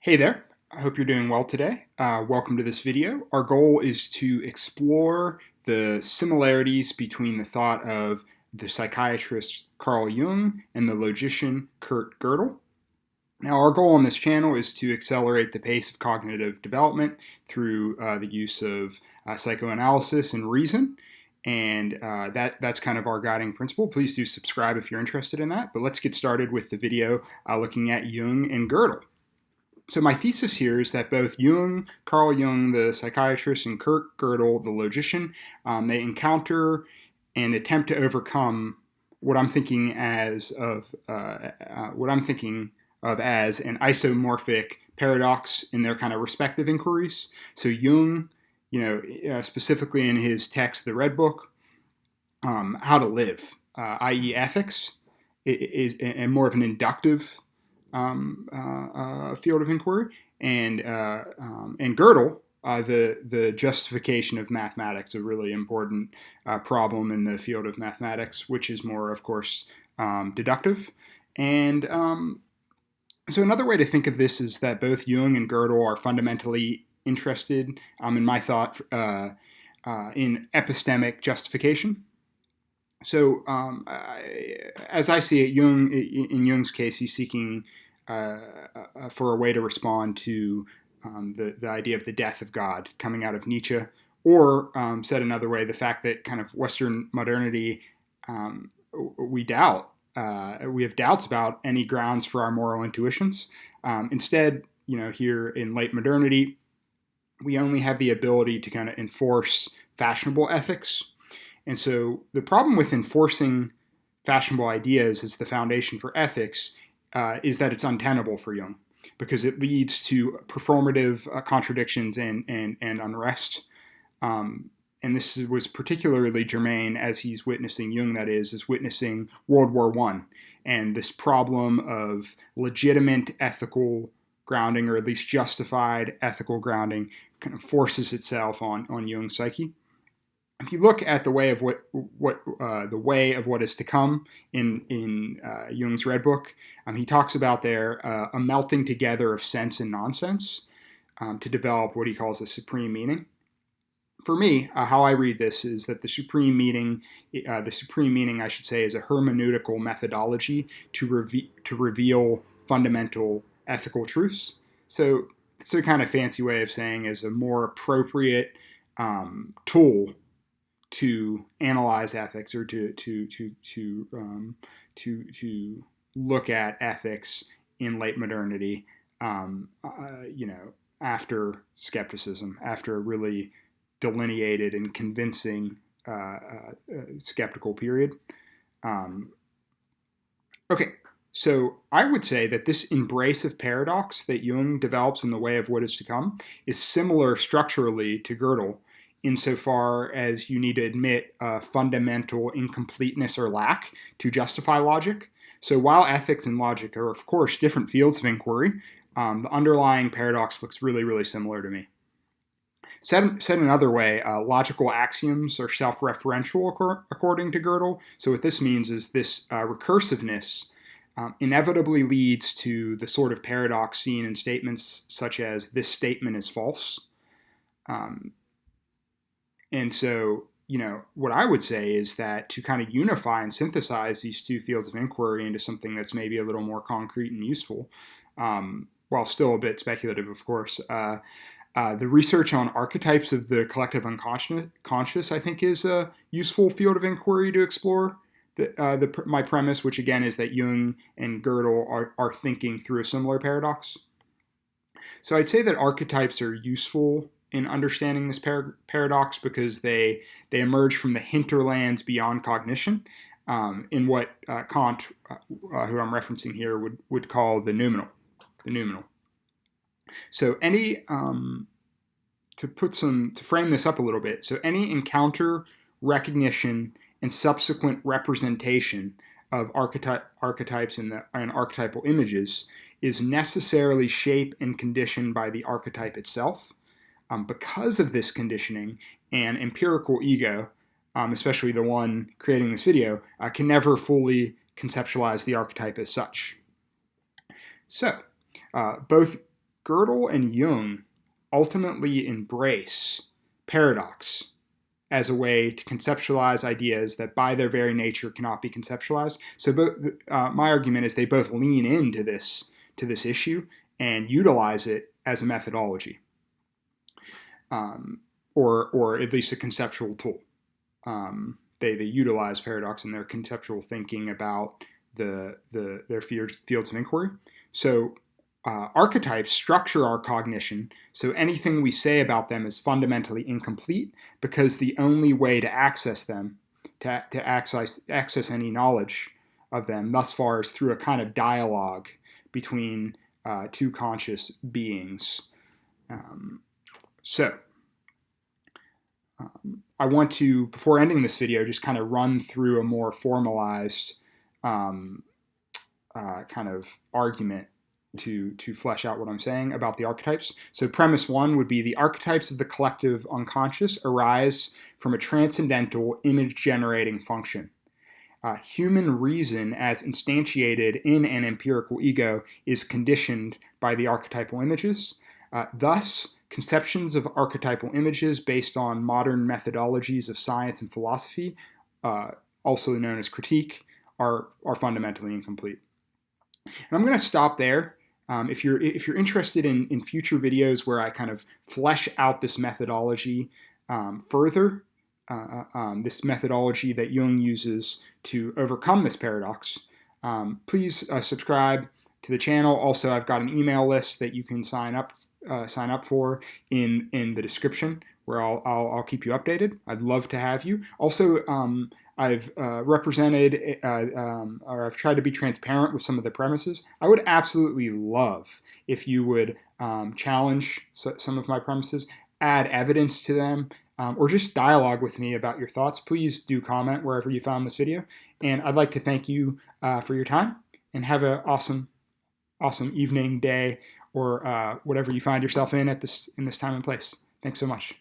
Hey there, I hope you're doing well today. Welcome to this video. Our goal is to explore the similarities between the thought of the psychiatrist Carl Jung and the logician Kurt Gödel. Now, our goal on this channel is to accelerate the pace of cognitive development through the use of psychoanalysis and reason. And that's kind of our guiding principle. Please do subscribe if you're interested in that. But let's get started with the video looking at Jung and Gödel. So my thesis here is that both Carl Jung, the psychiatrist, and Kurt Gödel, the logician, they encounter and attempt to overcome what I'm thinking as an isomorphic paradox in their kind of respective inquiries. So Jung, specifically in his text, The Red Book, How to Live, i.e., ethics, is more of an inductive field of inquiry, and Gödel, the justification of mathematics, a really important problem in the field of mathematics, which is more, of course, deductive. And so another way to think of this is that both Jung and Gödel are fundamentally interested, in my thought, in epistemic justification. So, as I see it, in Jung's case, he's seeking for a way to respond to the idea of the death of God coming out of Nietzsche, or said another way, the fact that kind of Western modernity, we have doubts about any grounds for our moral intuitions. Instead, here in late modernity, we only have the ability to kind of enforce fashionable ethics. And so the problem with enforcing fashionable ideas as the foundation for ethics is that it's untenable for Jung, because it leads to performative contradictions and unrest. And this was particularly germane as he's witnessing, Jung that is witnessing World War I. And this problem of legitimate ethical grounding, or at least justified ethical grounding, kind of forces itself on Jung's psyche. If you look at the way of what is to come in Jung's Red Book, he talks about there a melting together of sense and nonsense to develop what he calls a supreme meaning. For me, how I read this is that the supreme meaning, I should say, is a hermeneutical methodology to reveal fundamental ethical truths. So it's a kind of fancy way of saying is a more appropriate tool to analyze ethics, or to look at ethics in late modernity, after skepticism, after a really delineated and convincing skeptical period. Okay, so I would say that this embrace of paradox that Jung develops in the way of what is to come is similar structurally to Gödel, insofar as you need to admit fundamental incompleteness or lack to justify logic. So while ethics and logic are, of course, different fields of inquiry, the underlying paradox looks really, really similar to me. Said another way, logical axioms are self-referential according to Gödel. So what this means is this recursiveness inevitably leads to the sort of paradox seen in statements such as, this statement is false. And so, what I would say is that to kind of unify and synthesize these two fields of inquiry into something that's maybe a little more concrete and useful, while still a bit speculative, of course, the research on archetypes of the collective unconscious, I think, is a useful field of inquiry to explore. My premise, which again is that Jung and Gödel are thinking through a similar paradox. So I'd say that archetypes are useful in understanding this paradox because they emerge from the hinterlands beyond cognition, in what Kant, who I'm referencing here, would call the noumenal. So to frame this up a little bit, so any encounter, recognition, and subsequent representation of archetypes and archetypal images is necessarily shaped and conditioned by the archetype itself. Because of this conditioning, an empirical ego, especially the one creating this video, can never fully conceptualize the archetype as such. So, both Gödel and Jung ultimately embrace paradox as a way to conceptualize ideas that by their very nature cannot be conceptualized. So my argument is they both lean into this issue and utilize it as a methodology, or at least a conceptual tool. They utilize paradox in their conceptual thinking about their fields of inquiry. So archetypes structure our cognition, so anything we say about them is fundamentally incomplete, because the only way to access them, to access any knowledge of them thus far, is through a kind of dialogue between two conscious beings. I want to, before ending this video, just kind of run through a more formalized kind of argument to flesh out what I'm saying about the archetypes. So premise one would be the archetypes of the collective unconscious arise from a transcendental image-generating function. Human reason, as instantiated in an empirical ego, is conditioned by the archetypal images. Thus, conceptions of archetypal images based on modern methodologies of science and philosophy, also known as critique, are fundamentally incomplete. And I'm going to stop there. If you're interested in future videos where I kind of flesh out this methodology further, this methodology that Jung uses to overcome this paradox, please subscribe to the channel. Also, I've got an email list that you can sign up for in the description, where I'll keep you updated. I'd love to have you. Also, I've represented, or I've tried to be transparent with some of the premises. I would absolutely love if you would challenge some of my premises, add evidence to them, or just dialogue with me about your thoughts. Please do comment wherever you found this video. And I'd like to thank you for your time, and have an awesome evening, day, or whatever you find yourself in this time and place. Thanks so much.